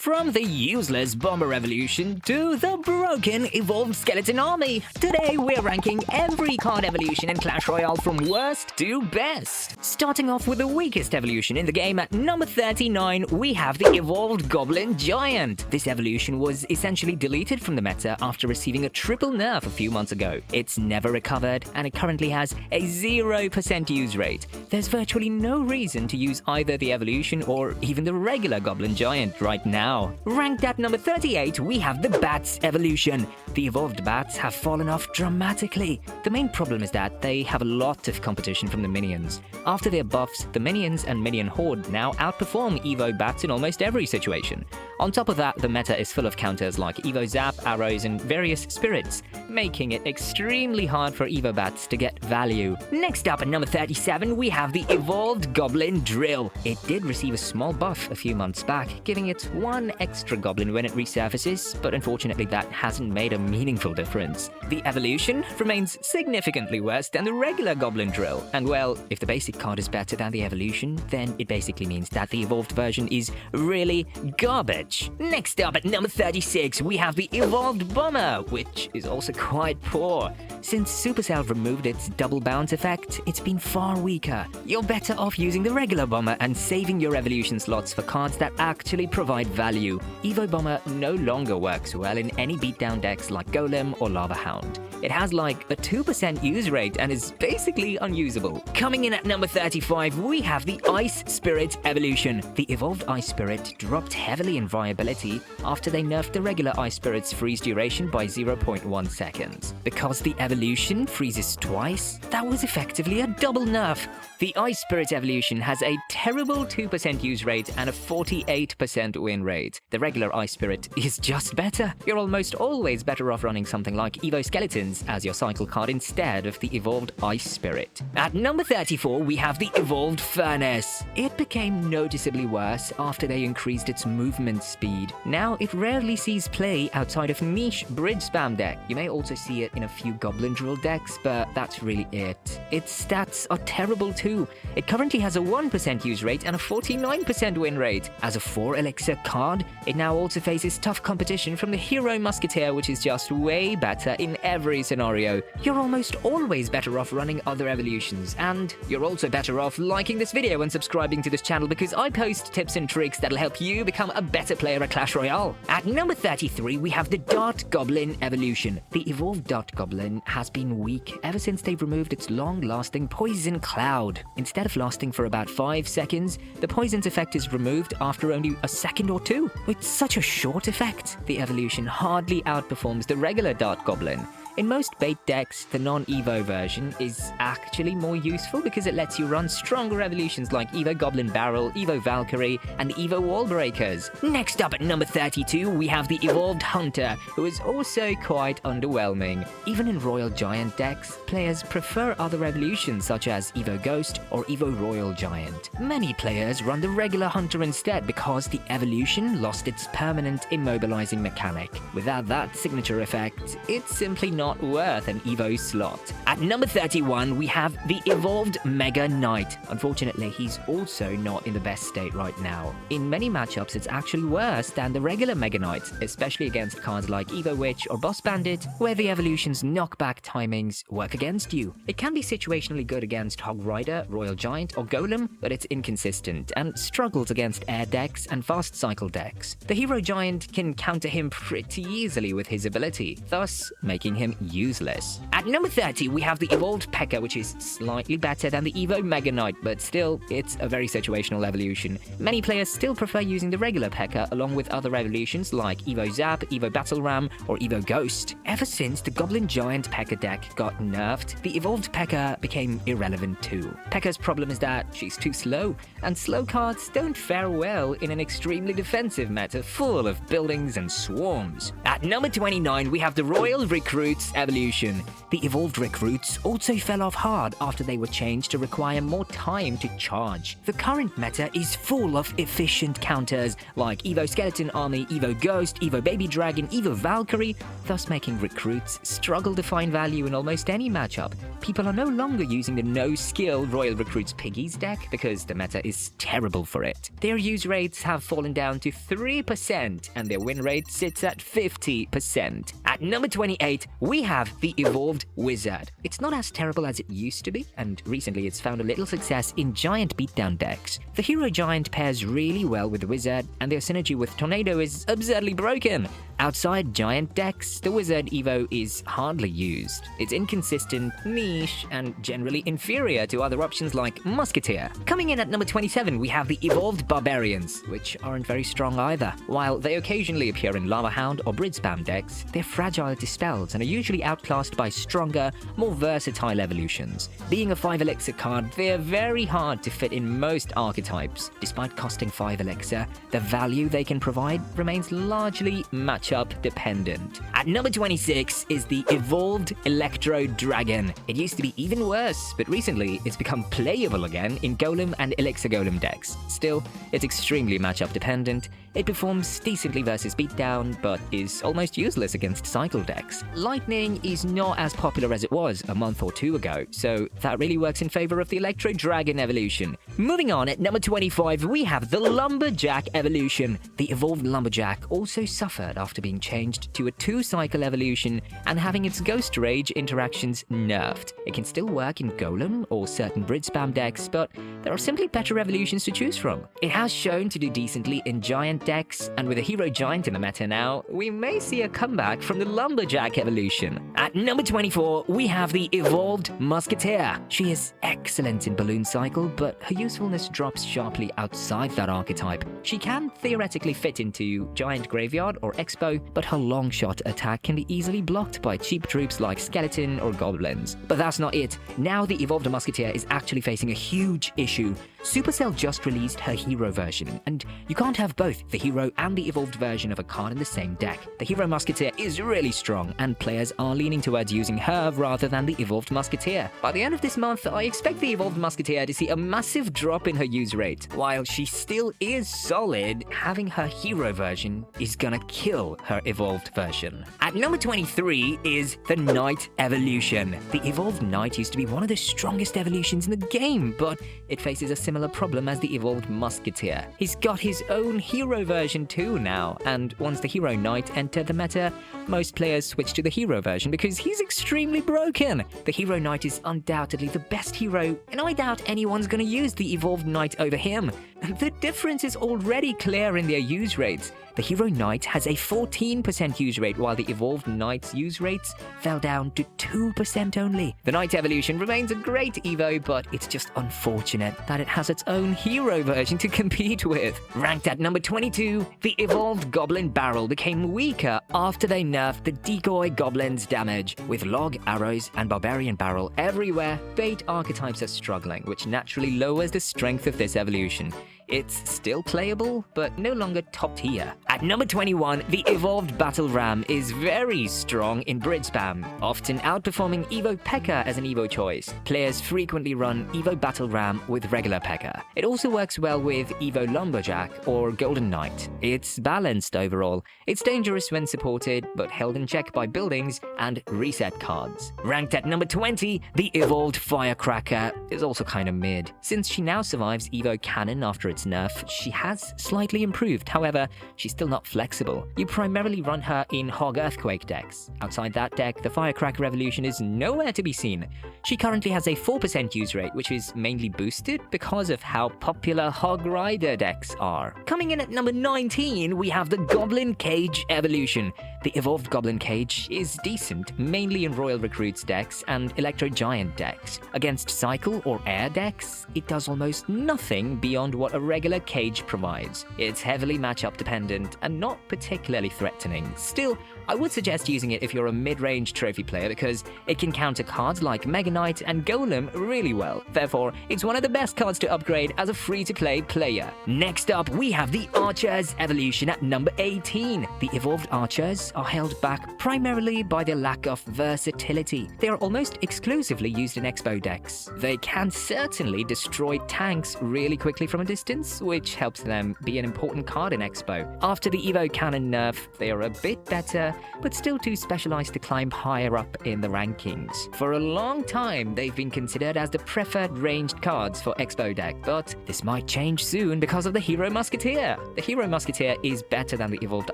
From the useless Bomber Evolution to the broken Evolved Skeleton Army, today we're ranking every card evolution in Clash Royale from worst to best. Starting off with the weakest evolution in the game at number 39, we have the Evolved Goblin Giant. This evolution was essentially deleted from the meta after receiving a triple nerf a few months ago. It's never recovered, and it currently has a 0% use rate. There's virtually no reason to use either the evolution or even the regular Goblin Giant right now. Ranked at number 38, we have the Bats Evolution. The evolved bats have fallen off dramatically. The main problem is that they have a lot of competition from the minions. After their buffs, the minions and minion horde now outperform Evo bats in almost every situation. On top of that, the meta is full of counters like Evo Zap, arrows, and various spirits, making it extremely hard for Evo bats to get value. Next up at number 37, we have the Evolved Goblin Drill. It did receive a small buff a few months back, giving it one extra goblin when it resurfaces, but unfortunately that hasn't made a meaningful difference. The evolution remains significantly worse than the regular Goblin Drill, and well, if the basic card is better than the evolution, then it basically means that the evolved version is really garbage. Next up at number 36, we have the Evolved Bomber, which is also quite poor. Since Supercell removed its double bounce effect, it's been far weaker. You're better off using the regular Bomber and saving your evolution slots for cards that actually provide value. Evo Bomber no longer works well in any beatdown decks like Golem or Lava Hound. It has like a 2% use rate and is basically unusable. Coming in at number 35, we have the Ice Spirit Evolution. The evolved Ice Spirit dropped heavily in viability after they nerfed the regular Ice Spirit's freeze duration by 0.1 seconds. Because the evolution freezes twice, that was effectively a double nerf. The Ice Spirit Evolution has a terrible 2% use rate and a 48% win rate. The regular Ice Spirit is just better. You're almost always better off running something like Evo Skeletons as your cycle card instead of the evolved Ice Spirit. At number 34, we have the Evolved Furnace. It became noticeably worse after they increased its movement speed. Now it rarely sees play outside of niche bridge spam deck. You may also see it in a few Goblin Drill decks, but that's really it. Its stats are terrible too. It currently has a 1% use rate and a 49% win rate. As a 4 elixir card, it now also faces tough competition from the Hero Musketeer, which is just way better in every scenario. You're almost always better off running other evolutions, and you're also better off liking this video and subscribing to this channel because I post tips and tricks that'll help you become a better player at Clash Royale. At number 33, we have the Dart Goblin Evolution. The evolved Dart Goblin has been weak ever since they've removed its long-lasting Poison Cloud. Instead of lasting for about 5 seconds, the poison's effect is removed after only a second or two. With such a short effect, the evolution hardly outperforms the regular Dart Goblin. In most bait decks, the non-Evo version is actually more useful because it lets you run stronger evolutions like Evo Goblin Barrel, Evo Valkyrie, and Evo Wall Breakers. Next up at number 32, we have the Evolved Hunter, who is also quite underwhelming. Even in Royal Giant decks, players prefer other evolutions such as Evo Ghost or Evo Royal Giant. Many players run the regular Hunter instead because the evolution lost its permanent immobilizing mechanic. Without that signature effect, it's simply not worth an Evo slot. At number 31, we have the Evolved Mega Knight. Unfortunately, he's also not in the best state right now. In many matchups, it's actually worse than the regular Mega Knight, especially against cards like Evo Witch or Boss Bandit, where the evolution's knockback timings work against you. It can be situationally good against Hog Rider, Royal Giant, or Golem, but it's inconsistent and struggles against air decks and fast cycle decks. The Hero Giant can counter him pretty easily with his ability, thus making him useless. At number 30, we have the Evolved P.E.K.K.A, which is slightly better than the Evo Mega Knight, but still, it's a very situational evolution. Many players still prefer using the regular P.E.K.K.A along with other evolutions like Evo Zap, Evo Battle Ram, or Evo Ghost. Ever since the Goblin Giant P.E.K.K.A deck got nerfed, the Evolved P.E.K.K.A became irrelevant too. P.E.K.K.A's problem is that she's too slow, and slow cards don't fare well in an extremely defensive meta full of buildings and swarms. At number 29, we have the Royal Recruits Vlakx Evolution. The evolved recruits also fell off hard after they were changed to require more time to charge. The current meta is full of efficient counters like Evo Skeleton Army, Evo Ghost, Evo Baby Dragon, Evo Valkyrie, thus making recruits struggle to find value in almost any matchup. People are no longer using the no-skill Royal Recruits Piggies deck because the meta is terrible for it. Their use rates have fallen down to 3% and their win rate sits at 50%. At number 28, we have the Evolved Wizard. It's not as terrible as it used to be, and recently it's found a little success in giant beatdown decks. The Hero Giant pairs really well with the Wizard, and their synergy with Tornado is absurdly broken. Outside giant decks, the Wizard Evo is hardly used. It's inconsistent, niche, and generally inferior to other options like Musketeer. Coming in at number 27, we have the Evolved Barbarians, which aren't very strong either. While they occasionally appear in Lava Hound or Brid Spam decks, they're fragile to spells and are usually outclassed by stronger, more versatile evolutions. Being a 5 elixir card, they're very hard to fit in most archetypes. Despite costing 5 elixir, the value they can provide remains largely matchup dependent. At number 26 is the Evolved Electro Dragon. It used to be even worse, but recently it's become playable again in Golem and Elixir Golem decks. Still, it's extremely matchup dependent. It performs decently versus beatdown, but is almost useless against cycle decks. Lightning is not as popular as it was a month or two ago, so that really works in favor of the Electro Dragon evolution. Moving on, at number 25, we have the Lumberjack Evolution. The Evolved Lumberjack also suffered after being changed to a 2-cycle evolution and having its Ghost Rage interactions nerfed. It can still work in Golem or certain Brid Spam decks, but there are simply better evolutions to choose from. It has shown to do decently in giant decks, and with a Hero Giant in the meta now, we may see a comeback from the Lumberjack evolution. At number 24, we have the Evolved Musketeer. She is excellent in Balloon Cycle, but her usefulness drops sharply outside that archetype. She can theoretically fit into Giant Graveyard or Expo, but her long shot attack can be easily blocked by cheap troops like Skeleton or Goblins. But that's not it. Now the Evolved Musketeer is actually facing a huge issue. Supercell just released her hero version, and you can't have both the hero and the evolved version of a card in the same deck. The Hero Musketeer is really strong, and players are leaning towards using her rather than the Evolved Musketeer. By the end of this month, I expect the Evolved Musketeer to see a massive drop in her use rate. While she still is solid, having her hero version is gonna kill her evolved version. At number 23 is the Knight Evolution. The Evolved Knight used to be one of the strongest evolutions in the game, but it faces a similar problem as the Evolved Musketeer. He's got his own hero version too now, and once the Hero Knight entered the meta, most players switched to the hero version because he's extremely broken. The Hero Knight is undoubtedly the best hero, and I doubt anyone's gonna use the Evolved Knight over him. The difference is already clear in their use rates. The Hero Knight has a 14% use rate, while the Evolved Knight's use rates fell down to 2% only. The Knight Evolution remains a great Evo, but it's just unfortunate that it has its own hero version to compete with. Ranked at number 22, the Evolved Goblin Barrel became weaker after they nerfed the Decoy Goblin's damage. With Log, Arrows, and Barbarian Barrel everywhere, bait archetypes are struggling, which naturally lowers the strength of this evolution. It's still playable, but no longer top tier. At number 21, the Evolved Battle Ram is very strong in Brid Spam, often outperforming Evo P.E.K.K.A. as an Evo choice. Players frequently run Evo Battle Ram with regular P.E.K.K.A. It also works well with Evo Lumberjack or Golden Knight. It's balanced overall. It's dangerous when supported, but held in check by buildings and reset cards. Ranked at number 20, the Evolved Firecracker is also kind of mid. Since she now survives Evo Cannon after its nerf, she has slightly improved. However, she's still not flexible. You primarily run her in Hog Earthquake decks. Outside that deck, the Firecracker Evolution is nowhere to be seen. She currently has a 4% use rate, which is mainly boosted because of how popular Hog Rider decks are. Coming in at number 19, we have the Goblin Cage Evolution. The Evolved Goblin Cage is decent, mainly in Royal Recruits decks and Electro Giant decks. Against Cycle or Air decks, it does almost nothing beyond what a regular cage provides. It's heavily matchup dependent and not particularly threatening. Still, I would suggest using it if you're a mid-range trophy player because it can counter cards like Mega Knight and Golem really well. Therefore, it's one of the best cards to upgrade as a free-to-play player. Next up, we have the Archers Evolution at number 18. The evolved archers are held back primarily by their lack of versatility. They are almost exclusively used in Expo decks. They can certainly destroy tanks really quickly from a distance, which helps them be an important card in Expo. After the Evo Cannon nerf, they are a bit better, but still too specialized to climb higher up in the rankings. For a long time, they've been considered as the preferred ranged cards for Expo deck, but this might change soon because of the Hero Musketeer. The Hero Musketeer is better than the evolved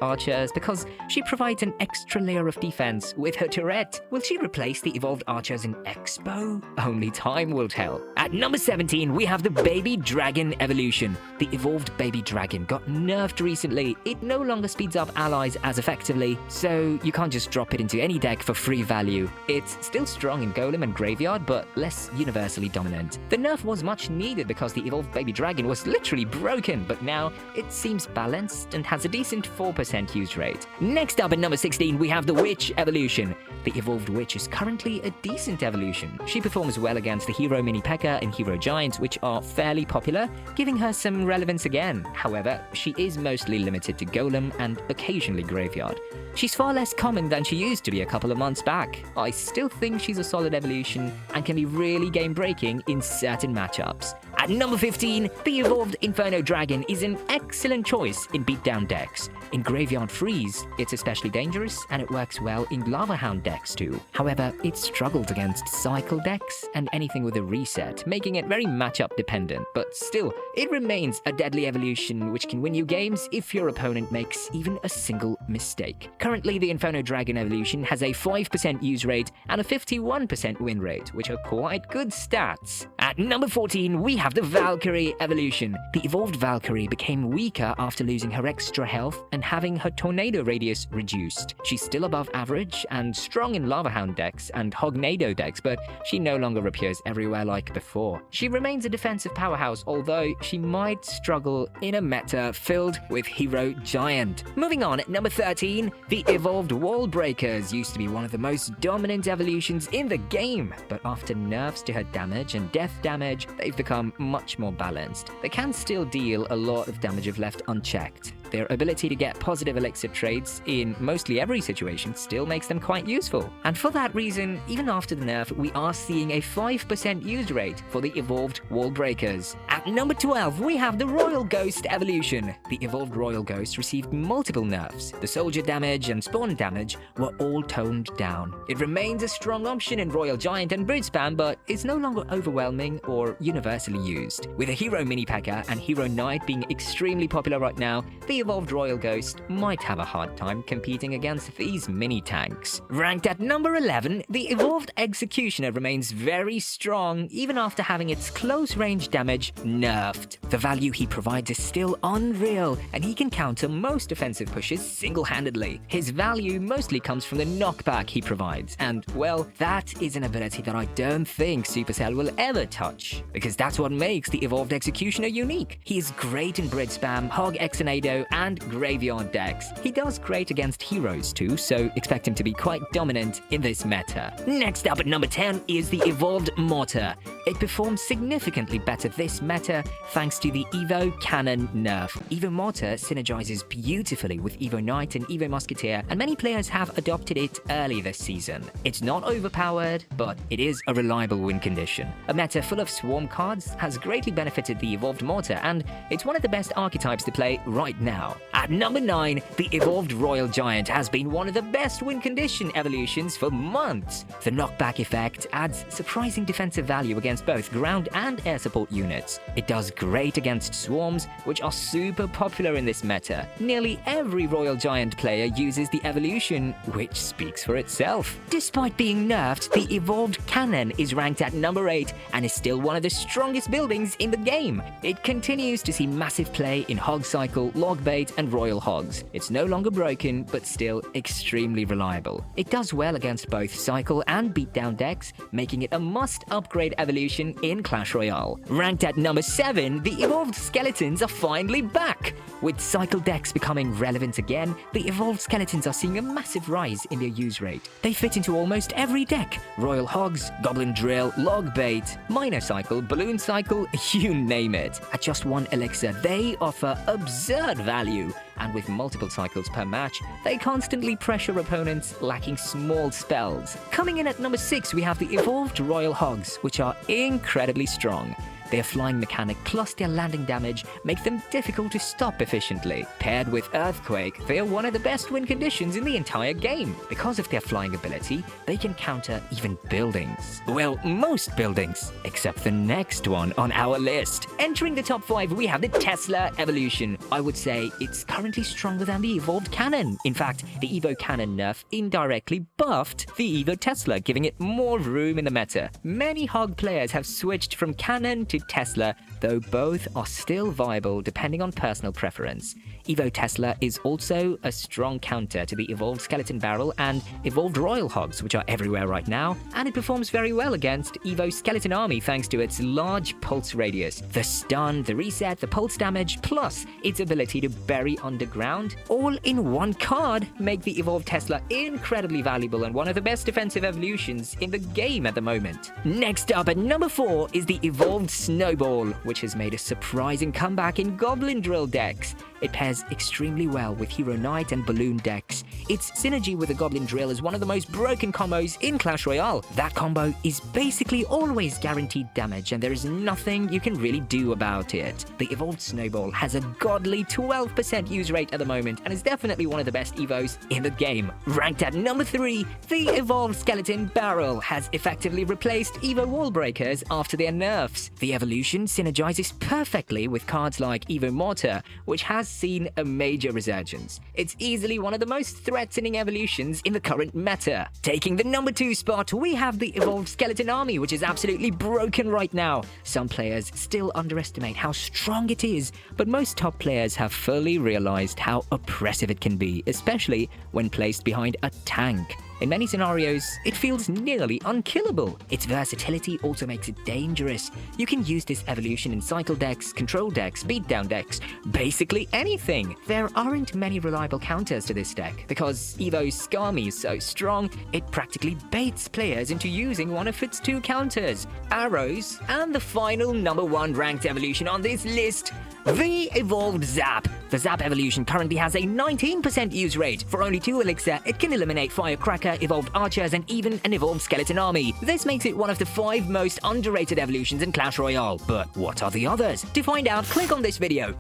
archers because she provides an extra layer of defense with her turret. Will she replace the evolved archers in Expo? Only time will tell. At number 17, we have the Baby Dragon Evolution. The evolved Baby Dragon got nerfed recently. It no longer speeds up allies as effectively, so you can't just drop it into any deck for free value. It's still strong in Golem and Graveyard, but less universally dominant. The nerf was much needed because the evolved Baby Dragon was literally broken, but now it seems balanced and has a decent 4% use rate. Next up at number 16, we have the Witch Evolution. The evolved Witch is currently a decent evolution. She performs well against the Hero Mini P.E.K.K.A. and Hero Giant, which are fairly popular, giving her some relevance again. However, she is mostly limited to Golem and occasionally Graveyard. She's far less common than she used to be a couple of months back. I still think she's a solid evolution and can be really game-breaking in certain matchups. At number 15, the evolved Inferno Dragon is an excellent choice in beatdown decks. In Graveyard Freeze, it's especially dangerous and it works well in Lava Hound decks too. However, it struggles against Cycle decks and anything with a reset, making it very matchup dependent, but still, it remains a deadly evolution which can win you games if your opponent makes even a single mistake. Currently, the Inferno Dragon Evolution has a 5% use rate and a 51% win rate, which are quite good stats. At number 14, we have the Valkyrie Evolution. The evolved Valkyrie became weaker after losing her extra health and having her tornado radius reduced. She's still above average and strong in Lava Hound decks and Hognado decks, but she no longer appears everywhere like before. She remains a defensive powerhouse, although she might struggle in a meta filled with Hero Giant. Moving on, at number 13, the evolved Wall Breakers used to be one of the most dominant evolutions in the game, but after nerfs to her damage and death damage, they've become much more balanced. They can still deal a lot of damage if left unchecked. Their ability to get positive elixir trades in mostly every situation still makes them quite useful. And for that reason, even after the nerf, we are seeing a 5% use rate for the evolved Wall Breakers. At number 12, we have the Royal Ghost Evolution. The evolved Royal Ghost received multiple nerfs. The soldier damage and spawn damage were all toned down. It remains a strong option in Royal Giant and Brute Spam, but it's no longer overwhelming or universally used. With a Hero Mini P.E.K.K.A. and Hero Knight being extremely popular right now, the evolved Royal Ghost might have a hard time competing against these mini tanks. Ranked at number 11, the evolved Executioner remains very strong even after having its close range damage nerfed. The value he provides is still unreal, and he can counter most offensive pushes single-handedly. His value mostly comes from the knockback he provides, and well, that is an ability that I don't think Supercell will ever touch, because that's what makes the evolved Executioner unique. He is great in Brit Spam, Hog Exonado, and Graveyard decks. He does great against heroes too, so expect him to be quite dominant in this meta. Next up at number 10 is the evolved Mortar. It performs significantly better this meta thanks to the Evo Cannon nerf. Evo Mortar synergizes beautifully with Evo Knight and Evo Musketeer, and many players have adopted it early this season. It's not overpowered, but it is a reliable win condition. A meta full of swarm cards has greatly benefited the evolved Mortar, and it's one of the best archetypes to play right now. At number 9, the evolved Royal Giant has been one of the best win condition evolutions for months. The knockback effect adds surprising defensive value against both ground and air support units. It does great against swarms, which are super popular in this meta. Nearly every Royal Giant player uses the evolution, which speaks for itself. Despite being nerfed, the evolved Cannon is ranked at number 8 and is still one of the strongest buildings in the game. It continues to see massive play in Hog Cycle, Log Logbait, and Royal Hogs. It's no longer broken, but still extremely reliable. It does well against both cycle and beatdown decks, making it a must-upgrade evolution in Clash Royale. Ranked at number 7, the Evolved Skeletons are finally back! With cycle decks becoming relevant again, the Evolved Skeletons are seeing a massive rise in their use rate. They fit into almost every deck: Royal Hogs, Goblin Drill, Logbait, Minor Cycle, Balloon Cycle, you name it. At just 1 elixir, they offer absurd value, and with multiple cycles per match, they constantly pressure opponents lacking small spells. Coming in at number 6, we have the Evolved Royal Hogs, which are incredibly strong. Their flying mechanic plus their landing damage make them difficult to stop efficiently. Paired with Earthquake, they are one of the best win conditions in the entire game. Because of their flying ability, they can counter even buildings. Well, most buildings, except the next one on our list. Entering the top 5, we have the Tesla Evolution. I would say it's currently stronger than the Evolved Cannon. In fact, the Evo Cannon nerf indirectly buffed the Evo Tesla, giving it more room in the meta. Many Hog players have switched from Cannon to Tesla, though both are still viable depending on personal preference. Evo Tesla is also a strong counter to the Evolved Skeleton Barrel and Evolved Royal Hogs, which are everywhere right now, and it performs very well against Evo Skeleton Army thanks to its large pulse radius. The stun, the reset, the pulse damage, plus its ability to bury underground, all in one card, make the Evolved Tesla incredibly valuable and one of the best defensive evolutions in the game at the moment. Next up at number 4 is the Evolved Snowball, which has made a surprising comeback in Goblin Drill decks. It pairs extremely well with Hero Knight and Balloon decks. Its synergy with the Goblin Drill is one of the most broken combos in Clash Royale. That combo is basically always guaranteed damage, and there is nothing you can really do about it. The Evolved Snowball has a godly 12% use rate at the moment, and is definitely one of the best Evos in the game. Ranked at number 3, the Evolved Skeleton Barrel has effectively replaced Evo Wall Breakers after their nerfs. The evolution synergizes perfectly with cards like Evo Mortar, which has seen a major resurgence. It's easily one of the most threatening evolutions in the current meta. Taking the number 2 spot, we have the Evolved Skeleton Army, which is absolutely broken right now. Some players still underestimate how strong it is, but most top players have fully realized how oppressive it can be, especially when placed behind a tank. In many scenarios, it feels nearly unkillable. Its versatility also makes it dangerous. You can use this evolution in cycle decks, control decks, beatdown decks, basically anything. There aren't many reliable counters to this deck, because Evo's Skami is so strong, it practically baits players into using one of its 2 counters, arrows, and the final number 1 ranked evolution on this list, the Evolved Zap. The Zap evolution currently has a 19% use rate. For only 2 elixir, it can eliminate Firecracker, Evolved Archers, and even an Evolved Skeleton Army. This makes it one of the 5 most underrated evolutions in Clash Royale. But what are the others? To find out, click on this video.